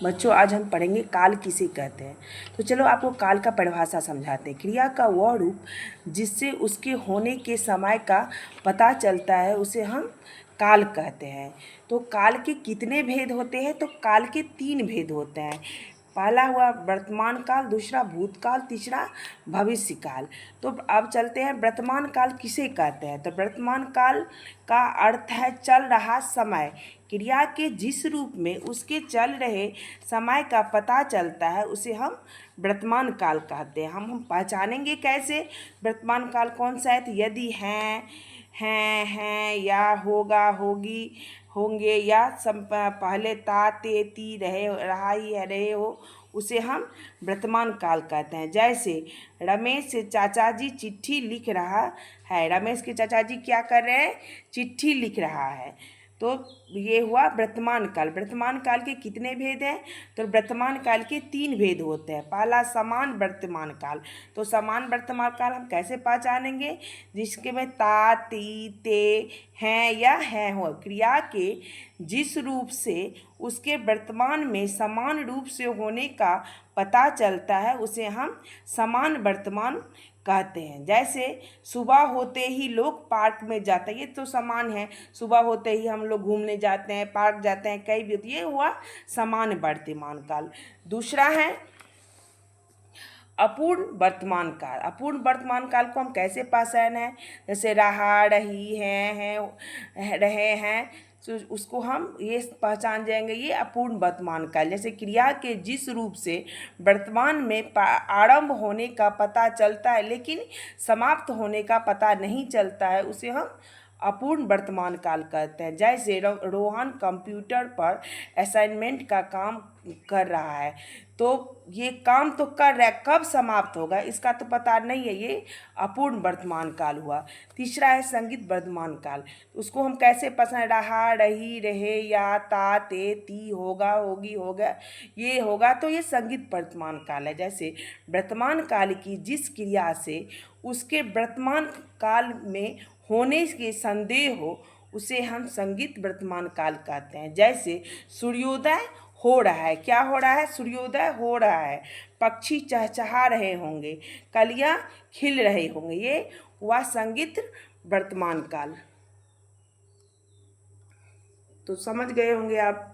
बच्चों आज हम पढ़ेंगे काल किसे कहते हैं। तो चलो आपको काल का परिभाषा समझाते हैं। क्रिया का वह रूप जिससे उसके होने के समय का पता चलता है उसे हम काल कहते हैं। तो काल के कितने भेद होते हैं? तो काल के 3 भेद होते हैं। पहला हुआ वर्तमान काल, दूसरा भूतकाल, तीसरा भविष्य काल। तो अब चलते हैं वर्तमान काल किसे कहते हैं। तो वर्तमान काल का अर्थ है चल रहा समय। क्रिया के जिस रूप में उसके चल रहे समय का पता चलता है उसे हम वर्तमान काल कहते हैं। हम पहचानेंगे कैसे वर्तमान काल कौन सा है? तो यदि हैं या होगा, होगी, होंगे या पहले ता ते ती रहे रहा ही है रहे हो उसे हम वर्तमान काल कहते हैं। जैसे रमेश से चाचा जी चिट्ठी लिख रहा है। रमेश के चाचा जी क्या कर रहे हैं? चिट्ठी लिख रहा है। तो ये हुआ वर्तमान काल। वर्तमान काल के कितने भेद हैं? तो वर्तमान काल के 3 भेद होते हैं। पहला समान वर्तमान काल। तो समान वर्तमान काल हम कैसे पहचानेंगे? जिसके में ता ती ते हैं या हैं हो क्रिया के जिस रूप से उसके वर्तमान में समान रूप से होने का पता चलता है उसे हम समान वर्तमान कहते हैं। जैसे सुबह होते ही लोग पार्क में जाते हैं, ये तो समान है। सुबह होते ही हम लोग घूमने जाते हैं, पार्क जाते हैं, कहीं भी, ये हुआ समान वर्तमान काल। दूसरा है अपूर्ण वर्तमान काल। अपूर्ण वर्तमान काल को हम कैसे पहचान है? जैसे रहा, रही, हैं, रहे हैं, तो उसको हम ये पहचान जाएंगे, ये अपूर्ण वर्तमान काल। जैसे क्रिया के जिस रूप से वर्तमान में आरंभ होने का पता चलता है लेकिन समाप्त होने का पता नहीं चलता है उसे हम अपूर्ण वर्तमान काल कहते हैं। जैसे रोहन कंप्यूटर पर असाइनमेंट का काम कर रहा है। तो ये काम तो कर रहा है, कब समाप्त होगा इसका तो पता नहीं है, ये अपूर्ण वर्तमान काल हुआ। तीसरा है संगीत वर्तमान काल। उसको हम कैसे पसंद रहा, रही, रहे या ता ते ती होगा, होगी, होगा, ये होगा, तो ये संगीत वर्तमान काल है। जैसे वर्तमान काल की जिस क्रिया से उसके वर्तमान काल में होने के संदेह हो उसे हम संगीत वर्तमान काल कहते हैं। जैसे सूर्योदय हो रहा है, क्या हो रहा है? सूर्योदय हो रहा है। पक्षी चहचहा रहे होंगे, कलियां खिल रहे होंगे, ये हुआ संगीत वर्तमान काल। तो समझ गए होंगे आप।